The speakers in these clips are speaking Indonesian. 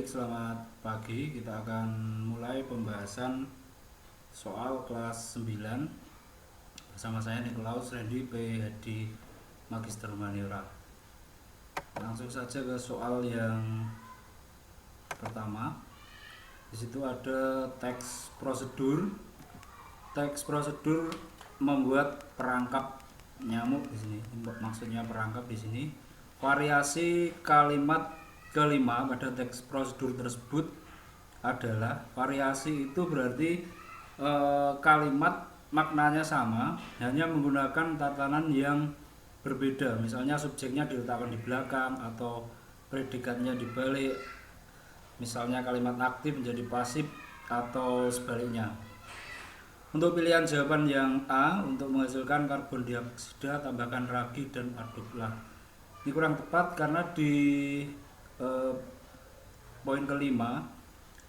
Selamat pagi. Kita akan mulai pembahasan soal kelas 9 bersama saya Nikolaus Randy PhD Magister Humaniora. Langsung saja ke soal yang pertama. Di situ ada teks prosedur. Teks prosedur membuat perangkap nyamuk di sini. Maksudnya perangkap di sini. Variasi kalimat kelima pada teks prosedur tersebut adalah variasi itu berarti kalimat maknanya sama, hanya menggunakan tatanan yang berbeda. Misalnya subjeknya diletakkan di belakang atau predikatnya dibalik. Misalnya kalimat aktif menjadi pasif atau sebaliknya. Untuk pilihan jawaban yang A, untuk menghasilkan karbon dioksida tambahkan ragi dan aduklah. Ini kurang tepat karena di poin kelima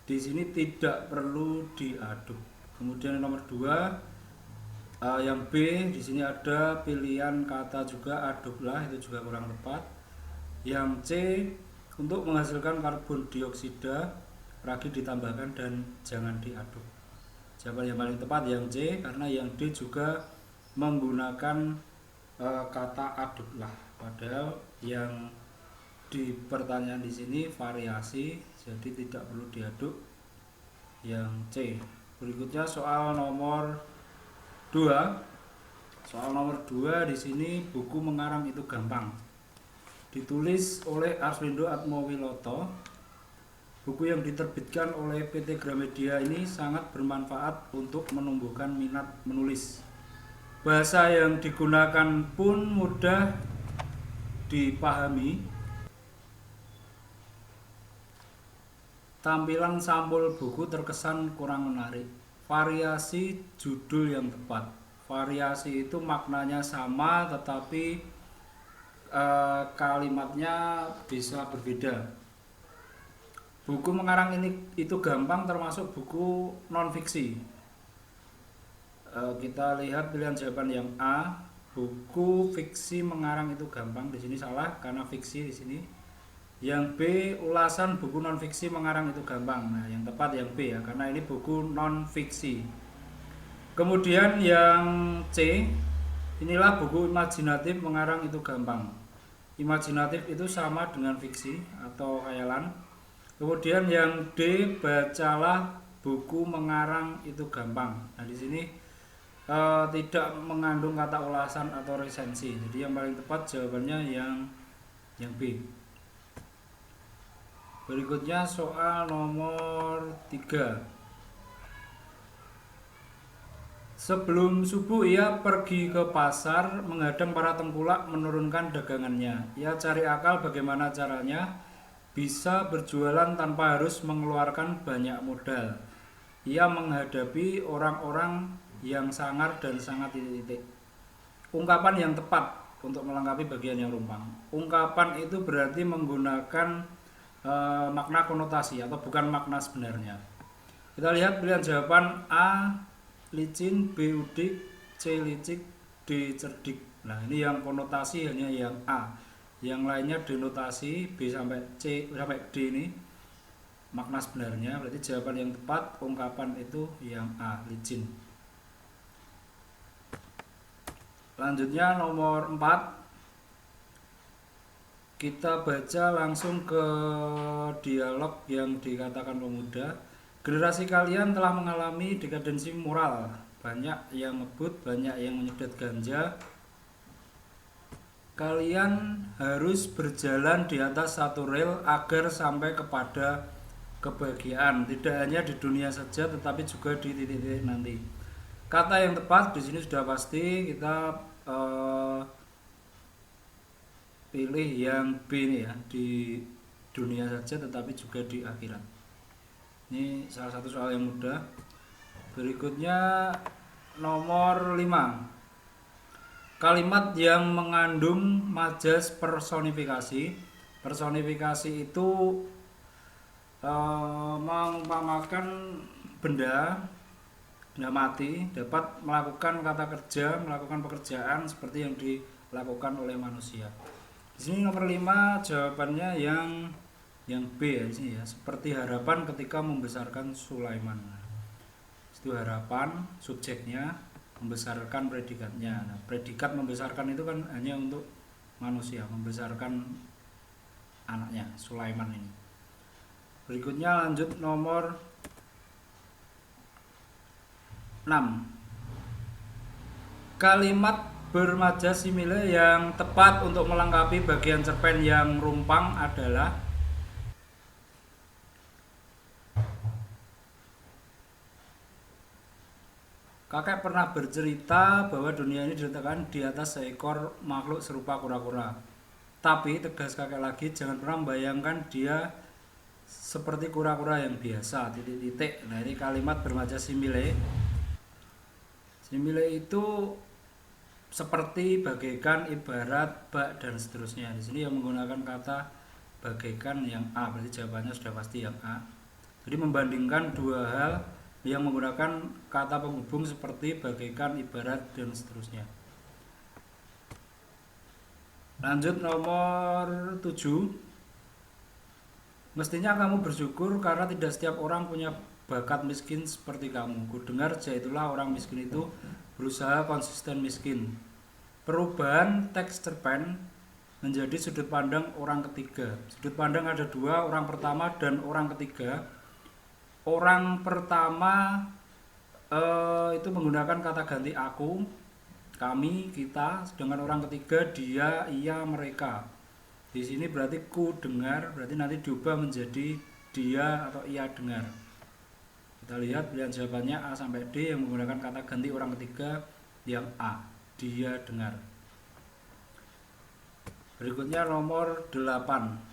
di sini tidak perlu diaduk. Kemudian nomor 2 yang B, di sini ada pilihan kata juga aduklah, itu juga kurang tepat. Yang C, untuk menghasilkan karbon dioksida ragi ditambahkan dan jangan diaduk. Jawaban yang paling tepat yang C, karena yang D juga menggunakan kata aduklah. Padahal yang di pertanyaan di sini variasi, jadi tidak perlu diaduk. Yang C. Berikutnya soal nomor 2. Soal nomor 2 di sini buku mengarang itu gampang. Ditulis oleh Arswindo Atmowiloto. Buku yang diterbitkan oleh PT Gramedia ini sangat bermanfaat untuk menumbuhkan minat menulis. Bahasa yang digunakan pun mudah dipahami. Tampilan sampul buku terkesan kurang menarik. Variasi judul yang tepat. Variasi itu maknanya sama tetapi kalimatnya bisa berbeda. Buku mengarang ini itu gampang termasuk buku non fiksi. Kita lihat pilihan jawaban yang A, buku fiksi mengarang itu gampang. Di sini salah karena fiksi di sini. Yang B, ulasan buku non fiksi mengarang itu gampang. Nah, yang tepat yang B ya, karena ini buku non fiksi. Kemudian yang C, inilah buku imajinatif mengarang itu gampang. Imajinatif itu sama dengan fiksi atau khayalan. Kemudian yang D, bacalah buku mengarang itu gampang. Nah, di sini tidak mengandung kata ulasan atau resensi. Jadi yang paling tepat jawabannya yang B. Berikutnya soal nomor 3. Sebelum subuh ia pergi ke pasar menghadang para tengkulak menurunkan dagangannya. Ia cari akal bagaimana caranya bisa berjualan tanpa harus mengeluarkan banyak modal. Ia menghadapi orang-orang yang sangar dan sangat titik-titik. Ungkapan yang tepat untuk melengkapi bagian yang rumpang. Ungkapan itu berarti menggunakan makna konotasi atau bukan makna sebenarnya. Kita lihat pilihan jawaban A, licin, B, udik, C, licik, D, cerdik. Nah, ini yang konotasi hanya yang A. Yang lainnya denotasi B sampai C sampai D ini makna sebenarnya. Berarti jawaban yang tepat ungkapan itu yang A, licin. Selanjutnya nomor 4. Kita baca langsung ke dialog yang dikatakan pemuda. Generasi kalian telah mengalami dekadensi moral. Banyak yang ngebut, banyak yang menyedot ganja. Kalian harus berjalan di atas satu rel agar sampai kepada kebahagiaan. Tidak hanya di dunia saja, tetapi juga di titik-titik nanti. Kata yang tepat di sini sudah pasti kita pilih yang B nih ya, di dunia saja tetapi juga di akhirat. Ini salah satu soal yang mudah. Berikutnya nomor 5. Kalimat yang mengandung majas personifikasi. Personifikasi itu mengumpamakan benda mati dapat melakukan kata kerja, melakukan pekerjaan seperti yang dilakukan oleh manusia. Di sini nomor 5 jawabannya yang Yang B ya di sini ya, seperti harapan ketika membesarkan Sulaiman. Itu harapan subjeknya, membesarkan predikatnya. Nah, predikat membesarkan itu kan hanya untuk manusia, membesarkan anaknya Sulaiman ini. Berikutnya lanjut nomor 6. Kalimat bermajas simile yang tepat untuk melengkapi bagian cerpen yang rumpang adalah kakek pernah bercerita bahwa dunia ini diletakkan di atas seekor makhluk serupa kura-kura. Tapi tegas kakek lagi, jangan pernah membayangkan dia seperti kura-kura yang biasa. Titik-titik. Nah, ini kalimat bermajas simile. Simile itu seperti, bagaikan, ibarat, bak, dan seterusnya. Di sini yang menggunakan kata bagaikan yang A, berarti jawabannya sudah pasti yang A. Jadi membandingkan dua hal yang menggunakan kata penghubung seperti bagaikan, ibarat, dan seterusnya. Lanjut nomor 7. Mestinya kamu bersyukur karena tidak setiap orang punya bakat miskin seperti kamu. Kudengar itulah orang miskin itu berusaha konsisten miskin. Perubahan teks cerpen menjadi sudut pandang orang ketiga. Sudut pandang ada dua, orang pertama dan orang ketiga. Orang pertama itu menggunakan kata ganti aku, kami, kita, sedangkan orang ketiga dia, ia, mereka. Di sini berarti ku dengar, berarti nanti diubah menjadi dia atau ia dengar. Kita lihat pilihan jawabannya A sampai D yang menggunakan kata ganti orang ketiga yang A, dia dengar. Berikutnya nomor 8.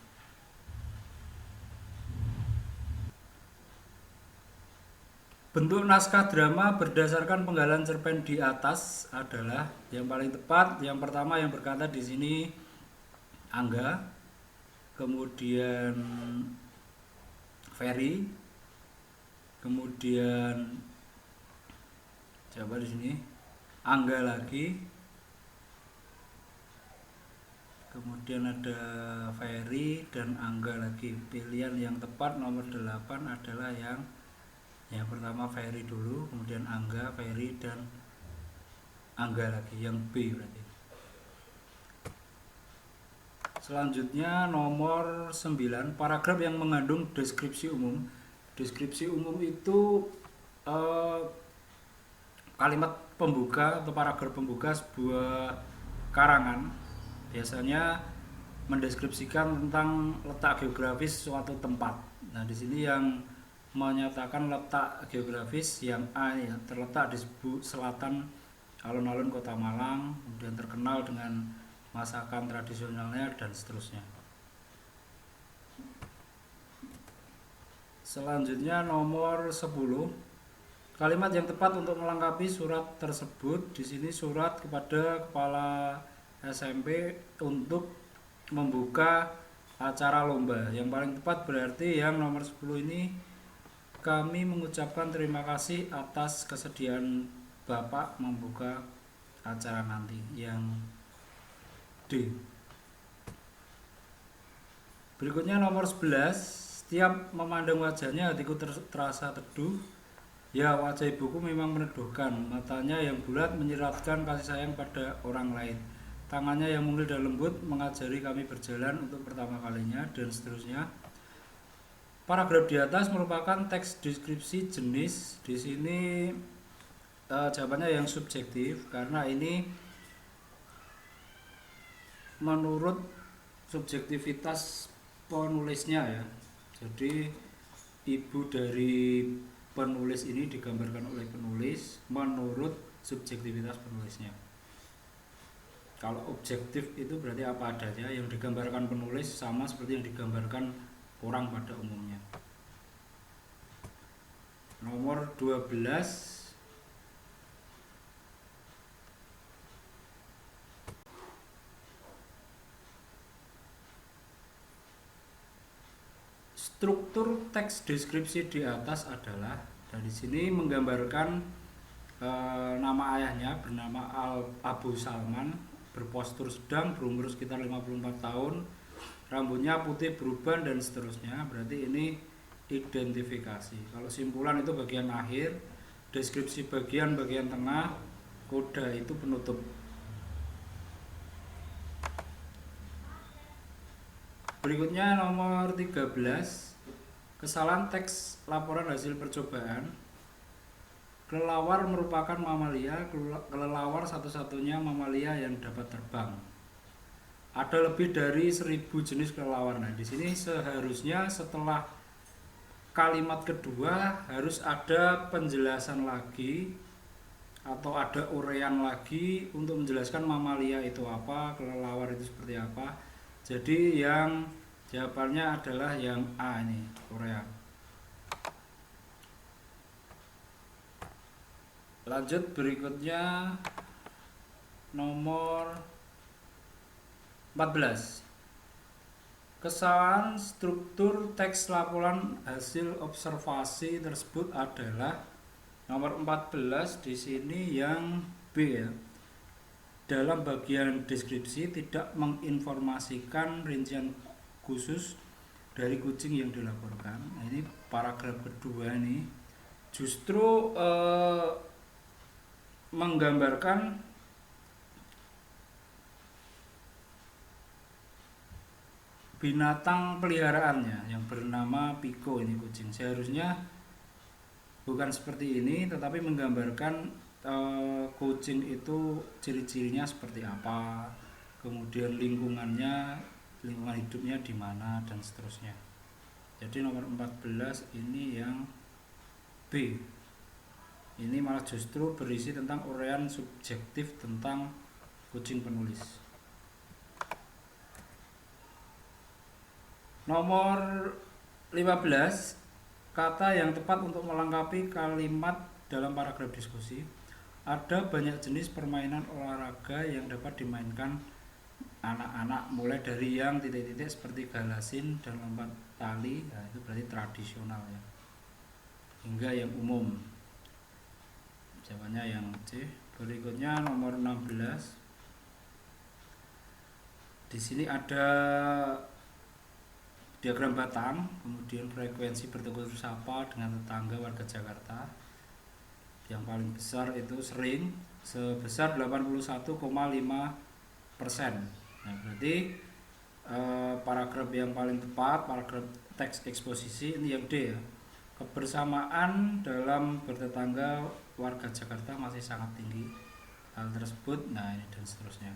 Bentuk naskah drama berdasarkan penggalan cerpen di atas adalah yang paling tepat. Yang pertama yang berkata di sini Angga, kemudian Ferry, kemudian coba di sini Angga lagi, kemudian ada Ferry dan Angga lagi. Pilihan yang tepat nomor 8 adalah yang pertama Ferry dulu, kemudian Angga, Ferry, dan Angga lagi, yang B berarti. Selanjutnya nomor 9, paragraf yang mengandung deskripsi umum. Deskripsi umum itu kalimat pembuka atau paragraf pembuka sebuah karangan. Biasanya mendeskripsikan tentang letak geografis suatu tempat. Nah, di sini yang menyatakan letak geografis yang A ya, terletak di selatan alun-alun Kota Malang, kemudian terkenal dengan masakan tradisionalnya dan seterusnya. Selanjutnya nomor 10. Kalimat yang tepat untuk melengkapi surat tersebut. Di sini surat kepada kepala SMP untuk membuka acara lomba. Yang paling tepat berarti yang nomor 10 ini, kami mengucapkan terima kasih atas kesediaan Bapak membuka acara nanti, yang D. Berikutnya nomor 11. Setiap memandang wajahnya hatiku terasa teduh. Ya, wajah ibuku memang meneduhkan. Matanya yang bulat menyiratkan kasih sayang pada orang lain. Tangannya yang mungil dan lembut mengajari kami berjalan untuk pertama kalinya, dan seterusnya. Paragraf di atas merupakan teks deskripsi jenis. Di sini jawabannya yang subjektif karena ini menurut subjektivitas penulisnya ya. Jadi ibu dari penulis ini digambarkan oleh penulis menurut subjektivitas penulisnya. Kalau objektif itu berarti apa adanya, yang digambarkan penulis sama seperti yang digambarkan orang pada umumnya. Nomor 12. Struktur teks deskripsi di atas adalah, dan di sini menggambarkan nama ayahnya bernama Abu Salman, berpostur sedang, berumur sekitar 54 tahun, rambutnya putih beruban dan seterusnya, berarti ini identifikasi. Kalau simpulan itu bagian akhir, deskripsi bagian tengah, koda itu penutup. Berikutnya nomor 13, kesalahan teks laporan hasil percobaan. Kelelawar merupakan mamalia. Kelelawar satu-satunya mamalia yang dapat terbang. Ada lebih dari 1000 jenis kelelawar. Nah, di sini seharusnya setelah kalimat kedua harus ada penjelasan lagi atau ada uraian lagi untuk menjelaskan mamalia itu apa, kelelawar itu seperti apa. Jadi yang jawabannya adalah yang A ini, uraian. Lanjut berikutnya nomor 14. Kesalahan struktur teks laporan hasil observasi tersebut adalah nomor 14 di sini yang B ya. Dalam bagian deskripsi tidak menginformasikan rincian khusus dari kucing yang dilaporkan. Nah, ini paragraf kedua nih justru menggambarkan binatang peliharaannya yang bernama Piko ini kucing. Seharusnya bukan seperti ini, tetapi menggambarkan kucing itu ciri-cirinya seperti apa, kemudian lingkungan hidupnya di mana dan seterusnya. Jadi nomor 14 ini yang B. Ini malah justru berisi tentang uraian subjektif tentang kucing penulis. Nomor 15, kata yang tepat untuk melengkapi kalimat dalam paragraf diskusi. Ada banyak jenis permainan olahraga yang dapat dimainkan anak-anak, mulai dari yang titik-titik seperti galasin dan lompat tali, nah itu berarti tradisional ya, hingga yang umum. Jawabannya yang C. Berikutnya nomor 16. Di sini ada diagram batang, kemudian frekuensi bertegur sapa dengan tetangga warga Jakarta. Yang paling besar itu sering sebesar 81,5%. Nah, berarti paragraf yang paling tepat, paragraf teks eksposisi ini yang D ya. Kebersamaan dalam bertetangga warga Jakarta masih sangat tinggi. Hal tersebut, nah ini dan seterusnya.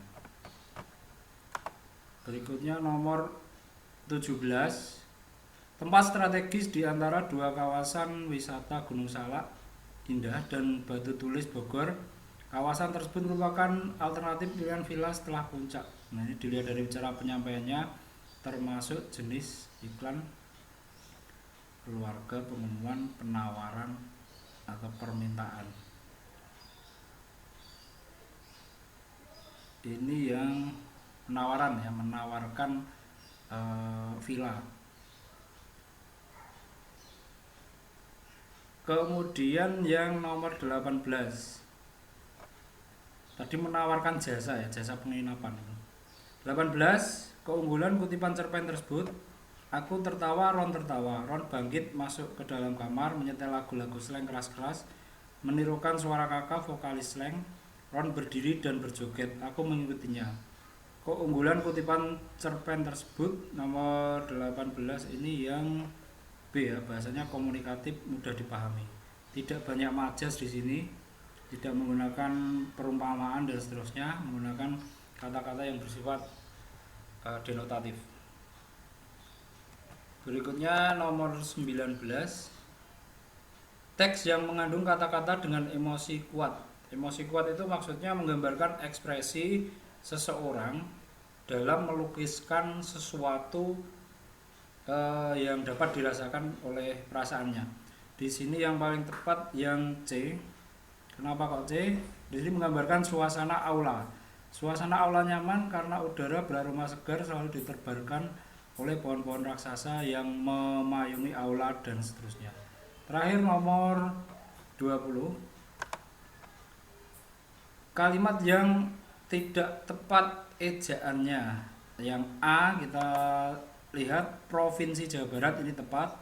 Berikutnya nomor 17. Tempat strategis di antara dua kawasan wisata Gunung Salak Indah dan Batu Tulis Bogor. Kawasan tersebut merupakan alternatif pilihan villa setelah puncak. Nah, ini dilihat dari cara penyampaiannya, termasuk jenis iklan, keluarga, pengumuman, penawaran atau permintaan. Ini yang penawaran ya, menawarkan villa. Kemudian yang nomor 18, tadi menawarkan jasa ya, jasa penginapan. 18, keunggulan kutipan cerpen tersebut. Aku tertawa, Ron tertawa. Ron bangkit masuk ke dalam kamar, menyetel lagu-lagu slang keras-keras, menirukan suara kakak vokalis slang. Ron berdiri dan berjoget. Aku mengikutinya. Keunggulan kutipan cerpen tersebut nomor 18 ini yang B ya, bahasanya komunikatif, mudah dipahami. Tidak banyak majas di sini, tidak menggunakan perumpamaan dan seterusnya, menggunakan kata-kata yang bersifat denotatif. Berikutnya nomor 19. Teks yang mengandung kata-kata dengan emosi kuat. Emosi kuat itu maksudnya menggambarkan ekspresi seseorang dalam melukiskan sesuatu yang dapat dirasakan oleh perasaannya. Di sini yang paling tepat yang C. Kenapa kok C? Di sini menggambarkan suasana aula. Suasana aula nyaman karena udara beraroma segar selalu diterbarkan oleh pohon-pohon raksasa yang memayungi aula dan seterusnya. Terakhir nomor 20. Kalimat yang tidak tepat ejaannya. Yang A kita lihat Provinsi Jawa Barat, ini tepat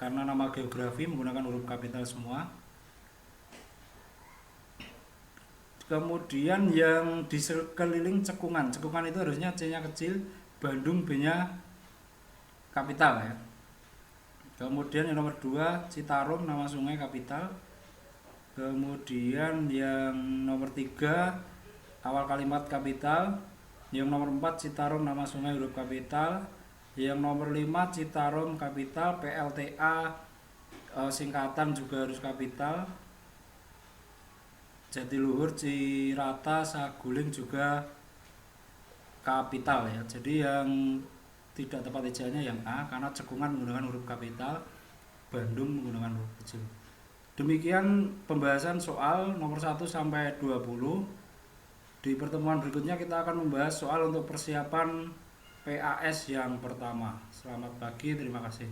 karena nama geografi menggunakan huruf kapital semua. Kemudian yang di sekeliling cekungan itu harusnya C-nya kecil, Bandung B-nya kapital ya. Kemudian yang nomor 2 Citarum, nama sungai kapital. Kemudian yang nomor 3 awal kalimat kapital. Yang nomor 4 Citarum, nama sungai huruf kapital. Yang nomor 5 Citarum kapital, PLTA singkatan juga harus kapital. Jatiluhur, Cirata, Saguling juga kapital ya. Jadi yang tidak tepat ejaannya yang A karena cekungan menggunakan huruf kapital, Bandung menggunakan huruf kecil. Demikian pembahasan soal nomor 1 sampai 20. Di pertemuan berikutnya kita akan membahas soal untuk persiapan PAS yang pertama. Selamat pagi, terima kasih.